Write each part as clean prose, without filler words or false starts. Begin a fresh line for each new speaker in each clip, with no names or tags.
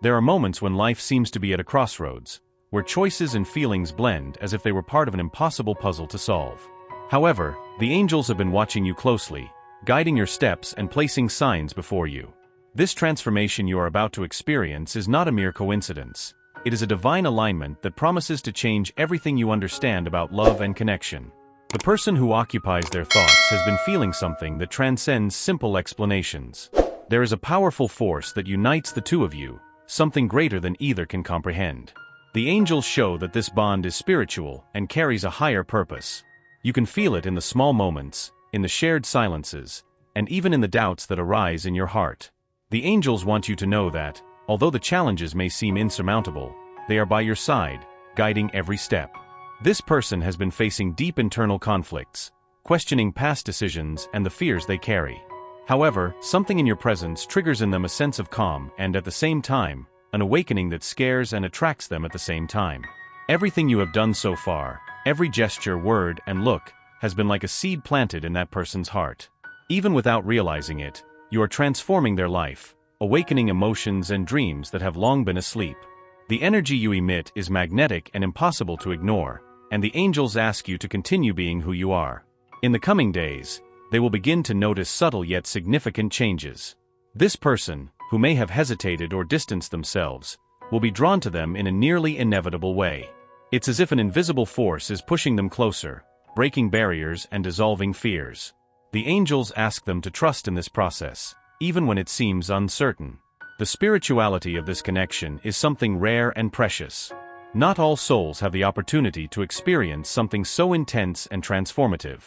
There are moments when life seems to be at a crossroads, where choices and feelings blend as if they were part of an impossible puzzle to solve. However, the angels have been watching you closely, guiding your steps and placing signs before you. This transformation you are about to experience is not a mere coincidence. It is a divine alignment that promises to change everything you understand about love and connection. The person who occupies their thoughts has been feeling something that transcends simple explanations. There is a powerful force that unites the two of you, something greater than either can comprehend. The angels show that this bond is spiritual and carries a higher purpose. You can feel it in the small moments, in the shared silences, and even in the doubts that arise in your heart. The angels want you to know that, although the challenges may seem insurmountable, they are by your side, guiding every step. This person has been facing deep internal conflicts, questioning past decisions and the fears they carry. However, something in your presence triggers in them a sense of calm and, at the same time, an awakening that scares and attracts them at the same time. Everything you have done so far, every gesture, word, and look, has been like a seed planted in that person's heart. Even without realizing it, you are transforming their life, awakening emotions and dreams that have long been asleep. The energy you emit is magnetic and impossible to ignore, and the angels ask you to continue being who you are. In the coming days, they will begin to notice subtle yet significant changes. This person, who may have hesitated or distanced themselves, will be drawn to them in a nearly inevitable way. It's as if an invisible force is pushing them closer, breaking barriers and dissolving fears. The angels ask them to trust in this process, even when it seems uncertain. The spirituality of this connection is something rare and precious. Not all souls have the opportunity to experience something so intense and transformative.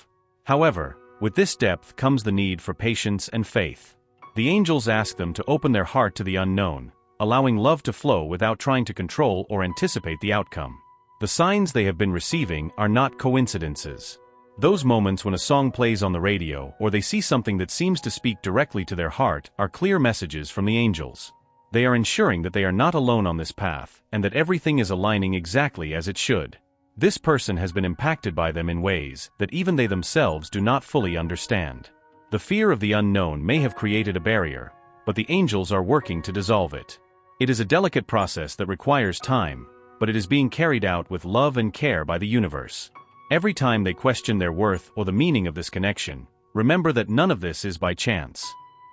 However, with this depth comes the need for patience and faith. The angels ask them to open their heart to the unknown, allowing love to flow without trying to control or anticipate the outcome. The signs they have been receiving are not coincidences. Those moments when a song plays on the radio or they see something that seems to speak directly to their heart are clear messages from the angels. They are ensuring that they are not alone on this path and that everything is aligning exactly as it should. This person has been impacted by them in ways that even they themselves do not fully understand. The fear of the unknown may have created a barrier, but the angels are working to dissolve it. It is a delicate process that requires time, but it is being carried out with love and care by the universe. Every time they question their worth or the meaning of this connection, remember that none of this is by chance.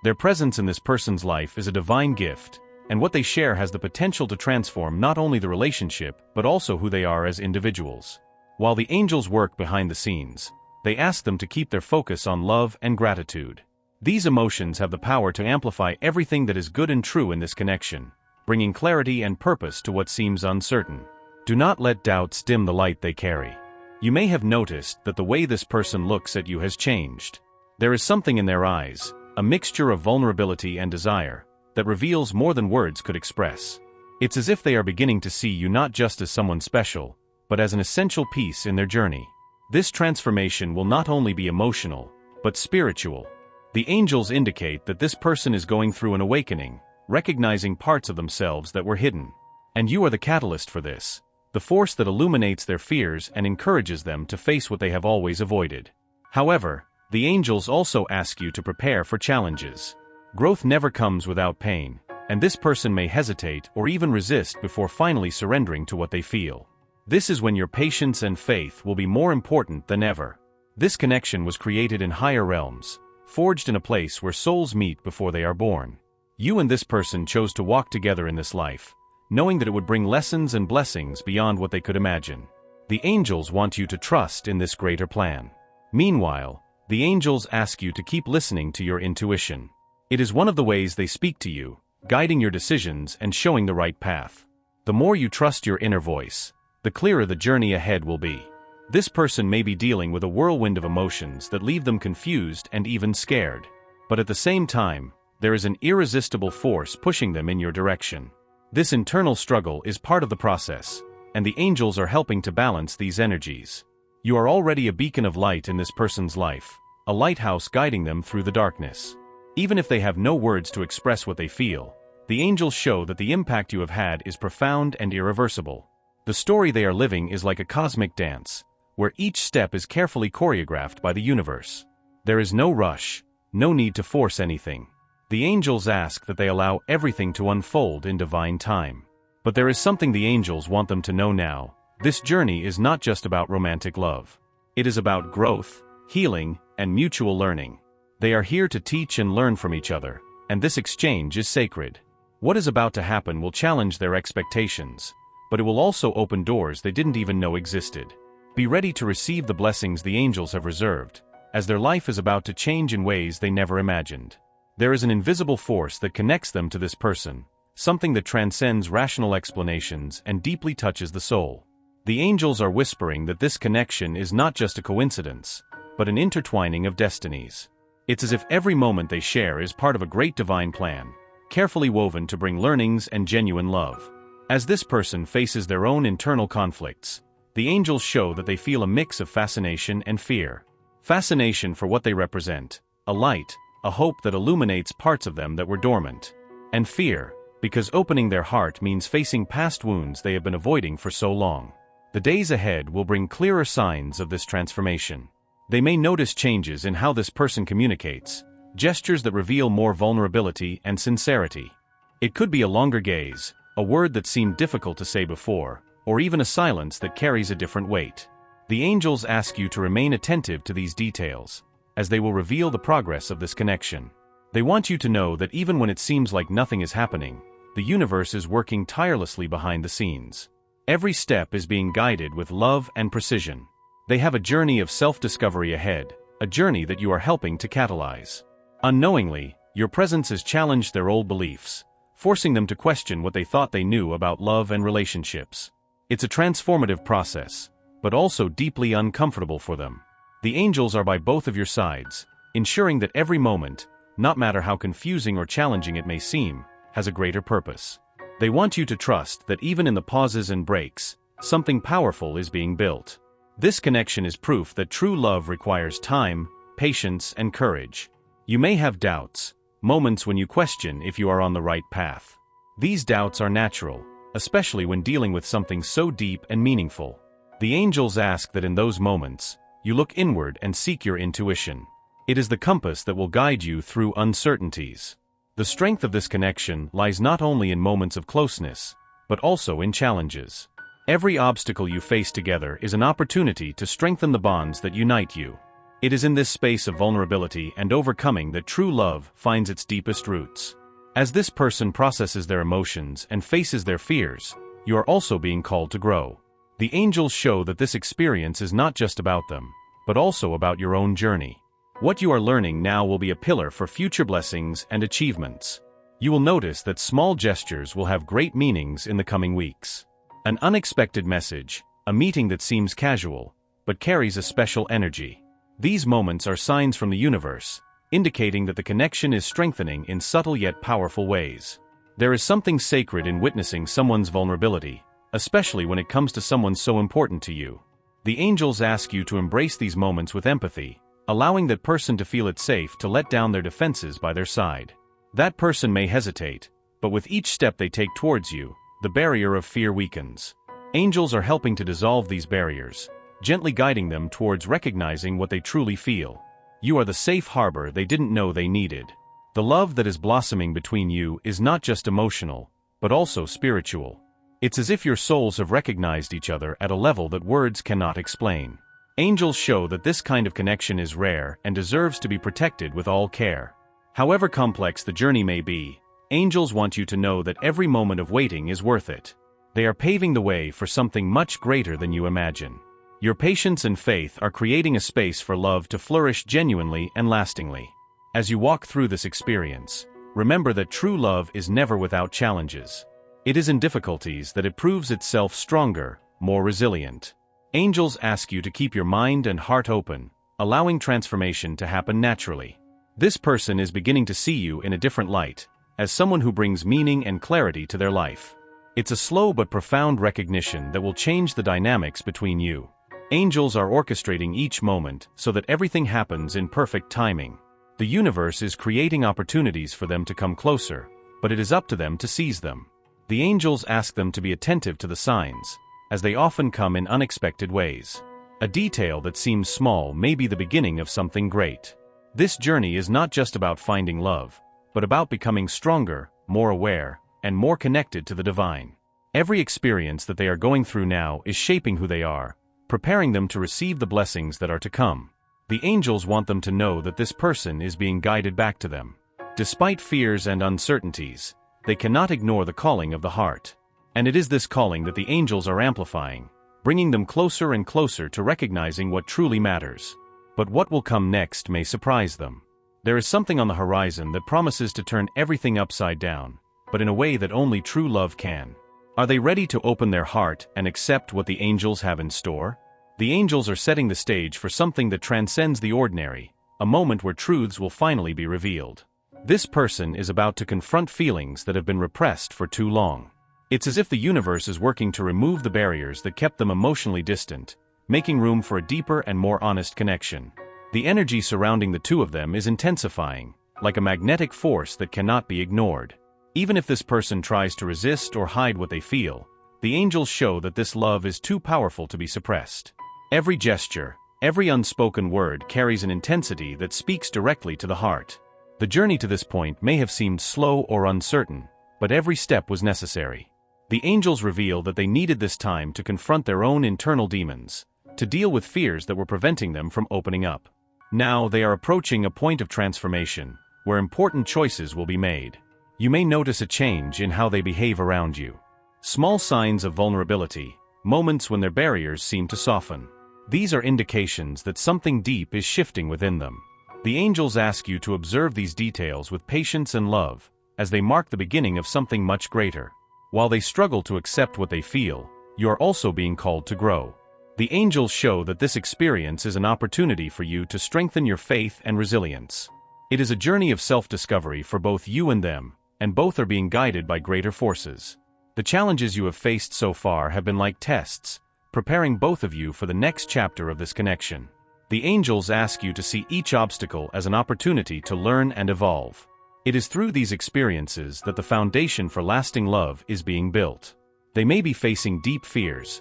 Their presence in this person's life is a divine gift, and what they share has the potential to transform not only the relationship but also who they are as individuals. While the angels work behind the scenes, they ask them to keep their focus on love and gratitude. These emotions have the power to amplify everything that is good and true in this connection, bringing clarity and purpose to what seems uncertain. Do not let doubts dim the light they carry. You may have noticed that the way this person looks at you has changed. There is something in their eyes, a mixture of vulnerability and desire, that reveals more than words could express. It's as if they are beginning to see you not just as someone special, but as an essential piece in their journey. This transformation will not only be emotional, but spiritual. The angels indicate that this person is going through an awakening, recognizing parts of themselves that were hidden. And you are the catalyst for this, the force that illuminates their fears and encourages them to face what they have always avoided. However, the angels also ask you to prepare for challenges. Growth never comes without pain, and this person may hesitate or even resist before finally surrendering to what they feel. This is when your patience and faith will be more important than ever. This connection was created in higher realms, forged in a place where souls meet before they are born. You and this person chose to walk together in this life, knowing that it would bring lessons and blessings beyond what they could imagine. The angels want you to trust in this greater plan. Meanwhile, the angels ask you to keep listening to your intuition. It is one of the ways they speak to you, guiding your decisions and showing the right path. The more you trust your inner voice, the clearer the journey ahead will be. This person may be dealing with a whirlwind of emotions that leave them confused and even scared. But at the same time, there is an irresistible force pushing them in your direction. This internal struggle is part of the process, and the angels are helping to balance these energies. You are already a beacon of light in this person's life, a lighthouse guiding them through the darkness. Even if they have no words to express what they feel, the angels show that the impact you have had is profound and irreversible. The story they are living is like a cosmic dance, where each step is carefully choreographed by the universe. There is no rush, no need to force anything. The angels ask that they allow everything to unfold in divine time. But there is something the angels want them to know now. This journey is not just about romantic love. It is about growth, healing, and mutual learning. They are here to teach and learn from each other, and this exchange is sacred. What is about to happen will challenge their expectations, but it will also open doors they didn't even know existed. Be ready to receive the blessings the angels have reserved, as their life is about to change in ways they never imagined. There is an invisible force that connects them to this person, something that transcends rational explanations and deeply touches the soul. The angels are whispering that this connection is not just a coincidence, but an intertwining of destinies. It's as if every moment they share is part of a great divine plan, carefully woven to bring learnings and genuine love. As this person faces their own internal conflicts, the angels show that they feel a mix of fascination and fear. Fascination for what they represent, a light, a hope that illuminates parts of them that were dormant. And fear, because opening their heart means facing past wounds they have been avoiding for so long. The days ahead will bring clearer signs of this transformation. They may notice changes in how this person communicates, gestures that reveal more vulnerability and sincerity. It could be a longer gaze, a word that seemed difficult to say before, or even a silence that carries a different weight. The angels ask you to remain attentive to these details, as they will reveal the progress of this connection. They want you to know that even when it seems like nothing is happening, the universe is working tirelessly behind the scenes. Every step is being guided with love and precision. They have a journey of self-discovery ahead, a journey that you are helping to catalyze. Unknowingly, your presence has challenged their old beliefs, forcing them to question what they thought they knew about love and relationships. It's a transformative process, but also deeply uncomfortable for them. The angels are by both of your sides, ensuring that every moment, no matter how confusing or challenging it may seem, has a greater purpose. They want you to trust that even in the pauses and breaks, something powerful is being built. This connection is proof that true love requires time, patience, and courage. You may have doubts, moments when you question if you are on the right path. These doubts are natural, especially when dealing with something so deep and meaningful. The angels ask that in those moments, you look inward and seek your intuition. It is the compass that will guide you through uncertainties. The strength of this connection lies not only in moments of closeness, but also in challenges. Every obstacle you face together is an opportunity to strengthen the bonds that unite you. It is in this space of vulnerability and overcoming that true love finds its deepest roots. As this person processes their emotions and faces their fears, you are also being called to grow. The angels show that this experience is not just about them, but also about your own journey. What you are learning now will be a pillar for future blessings and achievements. You will notice that small gestures will have great meanings in the coming weeks. An unexpected message, a meeting that seems casual, but carries a special energy. These moments are signs from the universe, indicating that the connection is strengthening in subtle yet powerful ways. There is something sacred in witnessing someone's vulnerability, especially when it comes to someone so important to you. The angels ask you to embrace these moments with empathy, allowing that person to feel it safe to let down their defenses by their side. That person may hesitate, but with each step they take towards you, the barrier of fear weakens. Angels are helping to dissolve these barriers, gently guiding them towards recognizing what they truly feel. You are the safe harbor they didn't know they needed. The love that is blossoming between you is not just emotional, but also spiritual. It's as if your souls have recognized each other at a level that words cannot explain. Angels show that this kind of connection is rare and deserves to be protected with all care. However complex the journey may be, angels want you to know that every moment of waiting is worth it. They are paving the way for something much greater than you imagine. Your patience and faith are creating a space for love to flourish genuinely and lastingly. As you walk through this experience, remember that true love is never without challenges. It is in difficulties that it proves itself stronger, more resilient. Angels ask you to keep your mind and heart open, allowing transformation to happen naturally. This person is beginning to see you in a different light, as someone who brings meaning and clarity to their life. It's a slow but profound recognition that will change the dynamics between you. Angels are orchestrating each moment so that everything happens in perfect timing. The universe is creating opportunities for them to come closer, but it is up to them to seize them. The angels ask them to be attentive to the signs, as they often come in unexpected ways. A detail that seems small may be the beginning of something great. This journey is not just about finding love, but about becoming stronger, more aware, and more connected to the divine. Every experience that they are going through now is shaping who they are, preparing them to receive the blessings that are to come. The angels want them to know that this person is being guided back to them. Despite fears and uncertainties, they cannot ignore the calling of the heart. And it is this calling that the angels are amplifying, bringing them closer and closer to recognizing what truly matters. But what will come next may surprise them. There is something on the horizon that promises to turn everything upside down, but in a way that only true love can. Are they ready to open their heart and accept what the angels have in store? The angels are setting the stage for something that transcends the ordinary, a moment where truths will finally be revealed. This person is about to confront feelings that have been repressed for too long. It's as if the universe is working to remove the barriers that kept them emotionally distant, making room for a deeper and more honest connection. The energy surrounding the two of them is intensifying, like a magnetic force that cannot be ignored. Even if this person tries to resist or hide what they feel, the angels show that this love is too powerful to be suppressed. Every gesture, every unspoken word carries an intensity that speaks directly to the heart. The journey to this point may have seemed slow or uncertain, but every step was necessary. The angels reveal that they needed this time to confront their own internal demons, to deal with fears that were preventing them from opening up. Now they are approaching a point of transformation, where important choices will be made. You may notice a change in how they behave around you. Small signs of vulnerability, moments when their barriers seem to soften. These are indications that something deep is shifting within them. The angels ask you to observe these details with patience and love, as they mark the beginning of something much greater. While they struggle to accept what they feel, you are also being called to grow. The angels show that this experience is an opportunity for you to strengthen your faith and resilience. It is a journey of self-discovery for both you and them, and both are being guided by greater forces. The challenges you have faced so far have been like tests, preparing both of you for the next chapter of this connection. The angels ask you to see each obstacle as an opportunity to learn and evolve. It is through these experiences that the foundation for lasting love is being built. They may be facing deep fears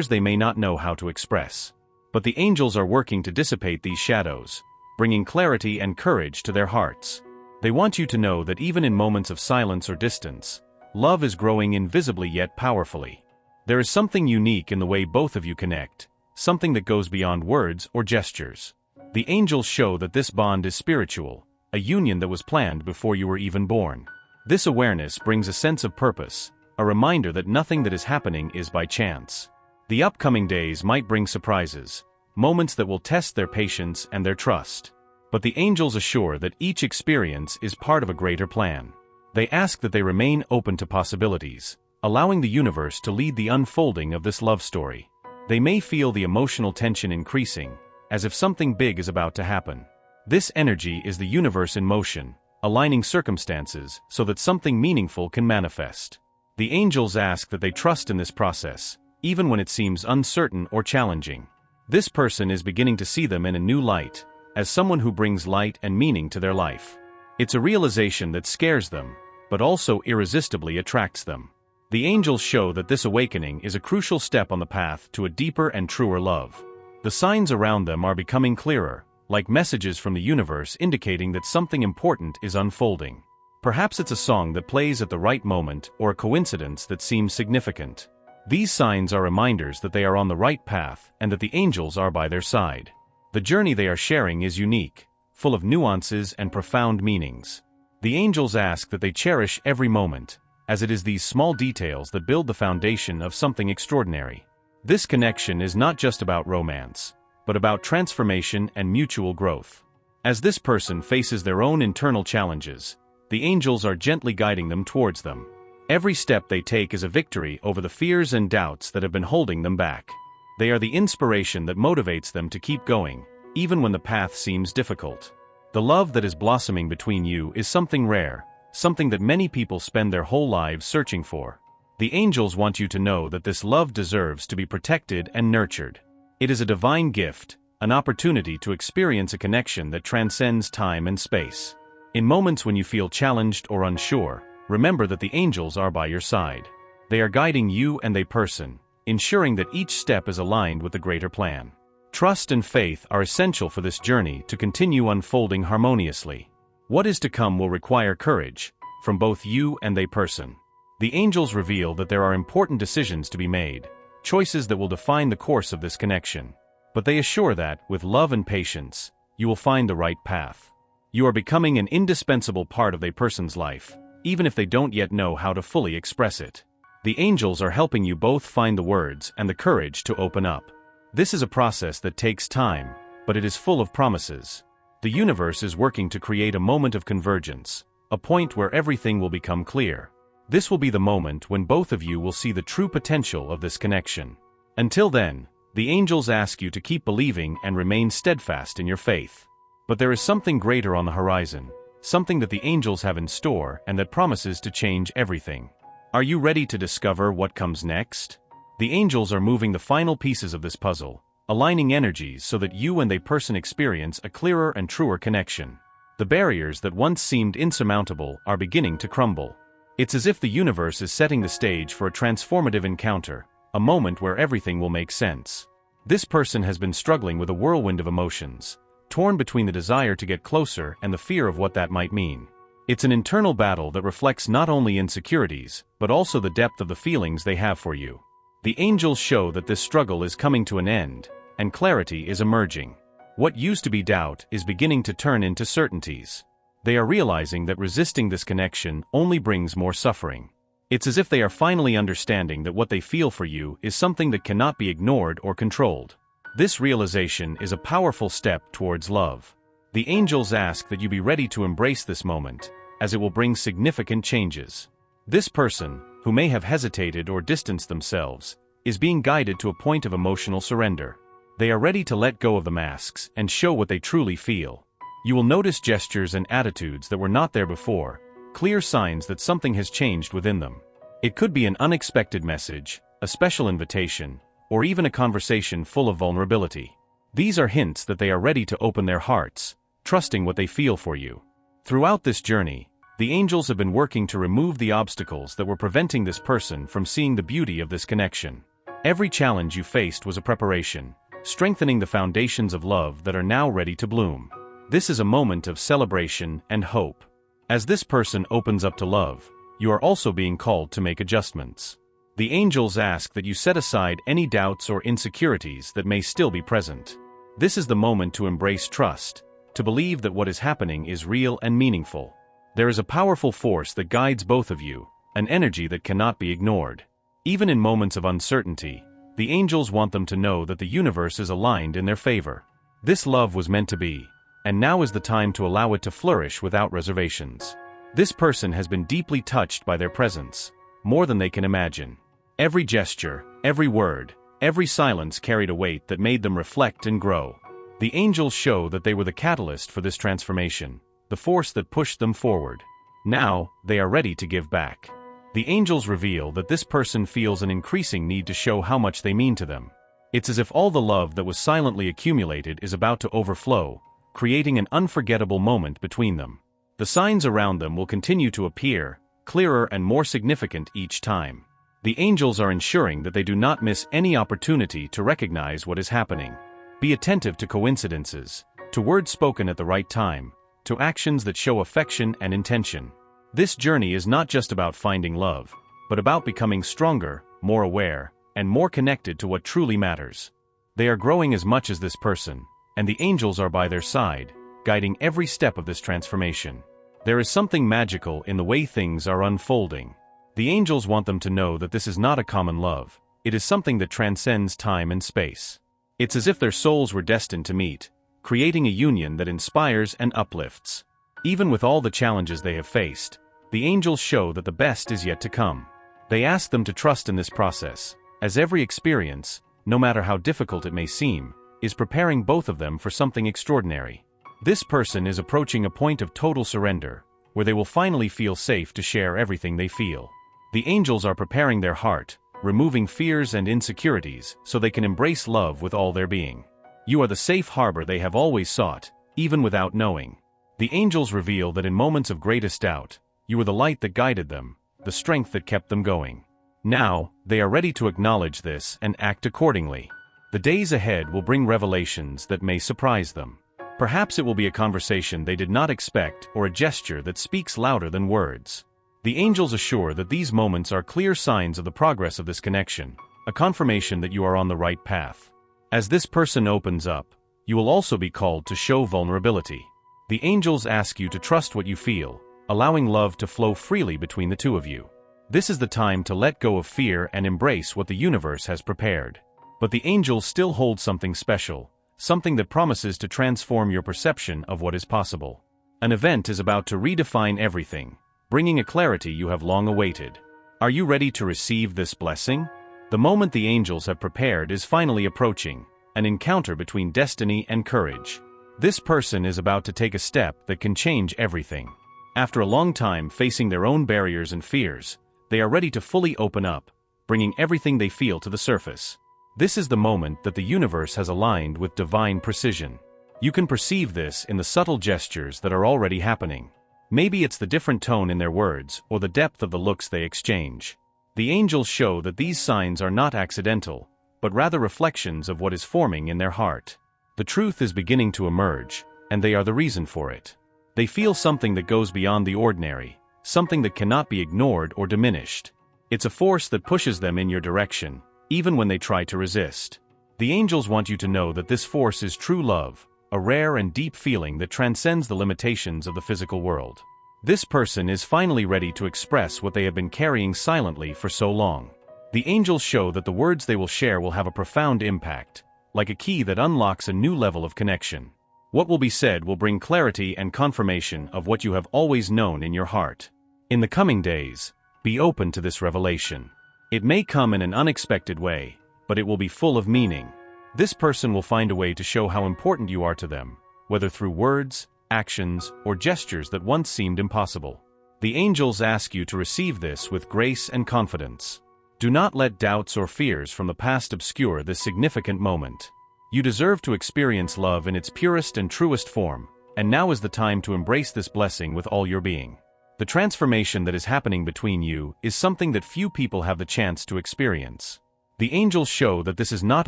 they may not know how to express. But the angels are working to dissipate these shadows, bringing clarity and courage to their hearts. They want you to know that even in moments of silence or distance, love is growing invisibly yet powerfully. There is something unique in the way both of you connect, something that goes beyond words or gestures. The angels show that this bond is spiritual, a union that was planned before you were even born. This awareness brings a sense of purpose, a reminder that nothing that is happening is by chance. The upcoming days might bring surprises, moments that will test their patience and their trust. But the angels assure that each experience is part of a greater plan. They ask that they remain open to possibilities, allowing the universe to lead the unfolding of this love story. They may feel the emotional tension increasing, as if something big is about to happen. This energy is the universe in motion, aligning circumstances so that something meaningful can manifest. The angels ask that they trust in this process, even when it seems uncertain or challenging. This person is beginning to see them in a new light, as someone who brings light and meaning to their life. It's a realization that scares them, but also irresistibly attracts them. The angels show that this awakening is a crucial step on the path to a deeper and truer love. The signs around them are becoming clearer, like messages from the universe indicating that something important is unfolding. Perhaps it's a song that plays at the right moment or a coincidence that seems significant. These signs are reminders that they are on the right path and that the angels are by their side. The journey they are sharing is unique, full of nuances and profound meanings. The angels ask that they cherish every moment, as it is these small details that build the foundation of something extraordinary. This connection is not just about romance, but about transformation and mutual growth. As this person faces their own internal challenges, the angels are gently guiding them towards them. Every step they take is a victory over the fears and doubts that have been holding them back. They are the inspiration that motivates them to keep going, even when the path seems difficult. The love that is blossoming between you is something rare, something that many people spend their whole lives searching for. The angels want you to know that this love deserves to be protected and nurtured. It is a divine gift, an opportunity to experience a connection that transcends time and space. In moments when you feel challenged or unsure, remember that the angels are by your side. They are guiding you and they person, ensuring that each step is aligned with the greater plan. Trust and faith are essential for this journey to continue unfolding harmoniously. What is to come will require courage, from both you and they person. The angels reveal that there are important decisions to be made, choices that will define the course of this connection. But they assure that, with love and patience, you will find the right path. You are becoming an indispensable part of a person's life, even if they don't yet know how to fully express it. The angels are helping you both find the words and the courage to open up. This is a process that takes time, but it is full of promises. The universe is working to create a moment of convergence, a point where everything will become clear. This will be the moment when both of you will see the true potential of this connection. Until then, the angels ask you to keep believing and remain steadfast in your faith. But there is something greater on the horizon, something that the angels have in store and that promises to change everything. Are you ready to discover what comes next? The angels are moving the final pieces of this puzzle, aligning energies so that you and they person experience a clearer and truer connection. The barriers that once seemed insurmountable are beginning to crumble. It's as if the universe is setting the stage for a transformative encounter, a moment where everything will make sense. This person has been struggling with a whirlwind of emotions, torn between the desire to get closer and the fear of what that might mean. It's an internal battle that reflects not only insecurities, but also the depth of the feelings they have for you. The angels show that this struggle is coming to an end, and clarity is emerging. What used to be doubt is beginning to turn into certainties. They are realizing that resisting this connection only brings more suffering. It's as if they are finally understanding that what they feel for you is something that cannot be ignored or controlled. This realization is a powerful step towards love. The angels ask that you be ready to embrace this moment, as it will bring significant changes. This person, who may have hesitated or distanced themselves, is being guided to a point of emotional surrender. They are ready to let go of the masks and show what they truly feel. You will notice gestures and attitudes that were not there before, clear signs that something has changed within them. It could be an unexpected message, a special invitation, or even a conversation full of vulnerability. These are hints that they are ready to open their hearts, trusting what they feel for you. Throughout this journey, the angels have been working to remove the obstacles that were preventing this person from seeing the beauty of this connection. Every challenge you faced was a preparation, strengthening the foundations of love that are now ready to bloom. This is a moment of celebration and hope. As this person opens up to love, you are also being called to make adjustments. The angels ask that you set aside any doubts or insecurities that may still be present. This is the moment to embrace trust, to believe that what is happening is real and meaningful. There is a powerful force that guides both of you, an energy that cannot be ignored. Even in moments of uncertainty, the angels want them to know that the universe is aligned in their favor. This love was meant to be, and now is the time to allow it to flourish without reservations. This person has been deeply touched by their presence, more than they can imagine. Every gesture, every word, every silence carried a weight that made them reflect and grow. The angels show that they were the catalyst for this transformation, the force that pushed them forward. Now, they are ready to give back. The angels reveal that this person feels an increasing need to show how much they mean to them. It's as if all the love that was silently accumulated is about to overflow, creating an unforgettable moment between them. The signs around them will continue to appear, clearer and more significant each time. The angels are ensuring that they do not miss any opportunity to recognize what is happening. Be attentive to coincidences, to words spoken at the right time, to actions that show affection and intention. This journey is not just about finding love, but about becoming stronger, more aware, and more connected to what truly matters. They are growing as much as this person, and the angels are by their side, guiding every step of this transformation. There is something magical in the way things are unfolding. The angels want them to know that this is not a common love, it is something that transcends time and space. It's as if their souls were destined to meet, creating a union that inspires and uplifts. Even with all the challenges they have faced, the angels show that the best is yet to come. They ask them to trust in this process, as every experience, no matter how difficult it may seem, is preparing both of them for something extraordinary. This person is approaching a point of total surrender, where they will finally feel safe to share everything they feel. The angels are preparing their heart, removing fears and insecurities so they can embrace love with all their being. You are the safe harbor they have always sought, even without knowing. The angels reveal that in moments of greatest doubt, you were the light that guided them, the strength that kept them going. Now, they are ready to acknowledge this and act accordingly. The days ahead will bring revelations that may surprise them. Perhaps it will be a conversation they did not expect or a gesture that speaks louder than words. The angels assure that these moments are clear signs of the progress of this connection, a confirmation that you are on the right path. As this person opens up, you will also be called to show vulnerability. The angels ask you to trust what you feel, allowing love to flow freely between the two of you. This is the time to let go of fear and embrace what the universe has prepared. But the angels still hold something special, something that promises to transform your perception of what is possible. An event is about to redefine everything, bringing a clarity you have long awaited. Are you ready to receive this blessing? The moment the angels have prepared is finally approaching, an encounter between destiny and courage. This person is about to take a step that can change everything. After a long time facing their own barriers and fears, they are ready to fully open up, bringing everything they feel to the surface. This is the moment that the universe has aligned with divine precision. You can perceive this in the subtle gestures that are already happening. Maybe it's the different tone in their words or the depth of the looks they exchange. The angels show that these signs are not accidental, but rather reflections of what is forming in their heart. The truth is beginning to emerge, and they are the reason for it. They feel something that goes beyond the ordinary, something that cannot be ignored or diminished. It's a force that pushes them in your direction, even when they try to resist. The angels want you to know that this force is true love, a rare and deep feeling that transcends the limitations of the physical world. This person is finally ready to express what they have been carrying silently for so long. The angels show that the words they will share will have a profound impact, like a key that unlocks a new level of connection. What will be said will bring clarity and confirmation of what you have always known in your heart. In the coming days, be open to this revelation. It may come in an unexpected way, but it will be full of meaning. This person will find a way to show how important you are to them, whether through words, actions, or gestures that once seemed impossible. The angels ask you to receive this with grace and confidence. Do not let doubts or fears from the past obscure this significant moment. You deserve to experience love in its purest and truest form, and now is the time to embrace this blessing with all your being. The transformation that is happening between you is something that few people have the chance to experience. The angels show that this is not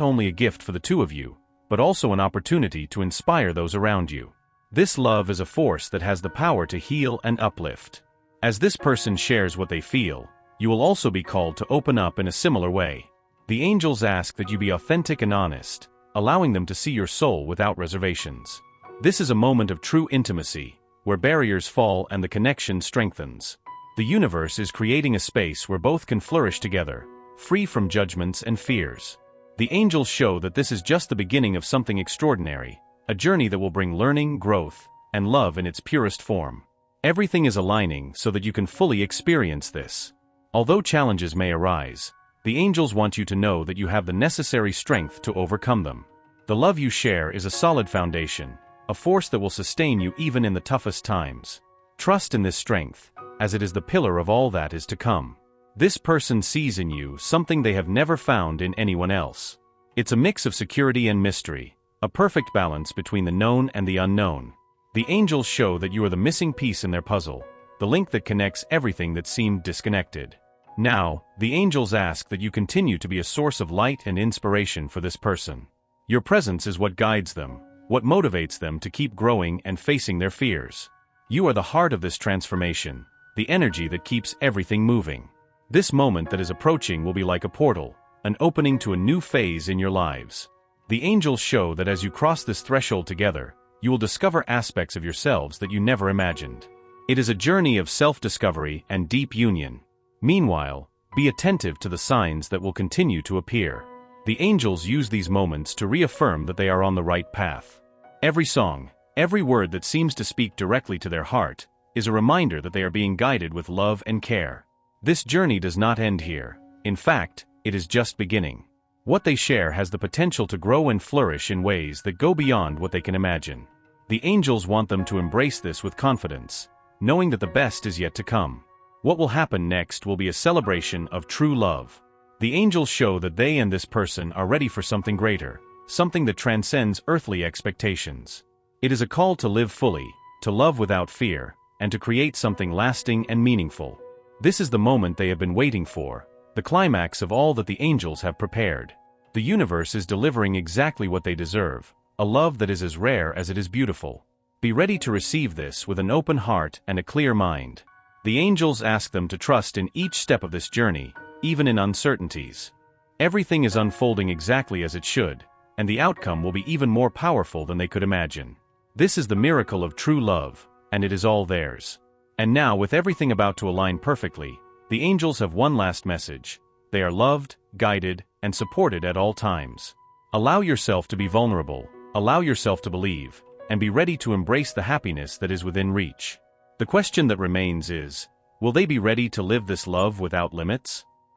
only a gift for the two of you, but also an opportunity to inspire those around you. This love is a force that has the power to heal and uplift. As this person shares what they feel, you will also be called to open up in a similar way. The angels ask that you be authentic and honest, allowing them to see your soul without reservations. This is a moment of true intimacy, where barriers fall and the connection strengthens. The universe is creating a space where both can flourish together, free from judgments and fears. The angels show that this is just the beginning of something extraordinary, a journey that will bring learning, growth, and love in its purest form. Everything is aligning so that you can fully experience this. Although challenges may arise, the angels want you to know that you have the necessary strength to overcome them. The love you share is a solid foundation, a force that will sustain you even in the toughest times. Trust in this strength, as it is the pillar of all that is to come. This person sees in you something they have never found in anyone else. It's a mix of security and mystery, a perfect balance between the known and the unknown. The angels show that you are the missing piece in their puzzle, the link that connects everything that seemed disconnected. Now, the angels ask that you continue to be a source of light and inspiration for this person. Your presence is what guides them, what motivates them to keep growing and facing their fears. You are the heart of this transformation, the energy that keeps everything moving. This moment that is approaching will be like a portal, an opening to a new phase in your lives. The angels show that as you cross this threshold together, you will discover aspects of yourselves that you never imagined. It is a journey of self-discovery and deep union. Meanwhile, be attentive to the signs that will continue to appear. The angels use these moments to reaffirm that they are on the right path. Every song, every word that seems to speak directly to their heart, is a reminder that they are being guided with love and care. This journey does not end here. In fact, it is just beginning. What they share has the potential to grow and flourish in ways that go beyond what they can imagine. The angels want them to embrace this with confidence, knowing that the best is yet to come. What will happen next will be a celebration of true love. The angels show that they and this person are ready for something greater, something that transcends earthly expectations. It is a call to live fully, to love without fear, and to create something lasting and meaningful. This is the moment they have been waiting for, the climax of all that the angels have prepared. The universe is delivering exactly what they deserve, a love that is as rare as it is beautiful. Be ready to receive this with an open heart and a clear mind. The angels ask them to trust in each step of this journey, even in uncertainties. Everything is unfolding exactly as it should, and the outcome will be even more powerful than they could imagine. This is the miracle of true love, and it is all theirs. And now, with everything about to align perfectly, the angels have one last message. They are loved, guided, and supported at all times. Allow yourself to be vulnerable, allow yourself to believe, and be ready to embrace the happiness that is within reach. The question that remains is, will they be ready to live this love without limits?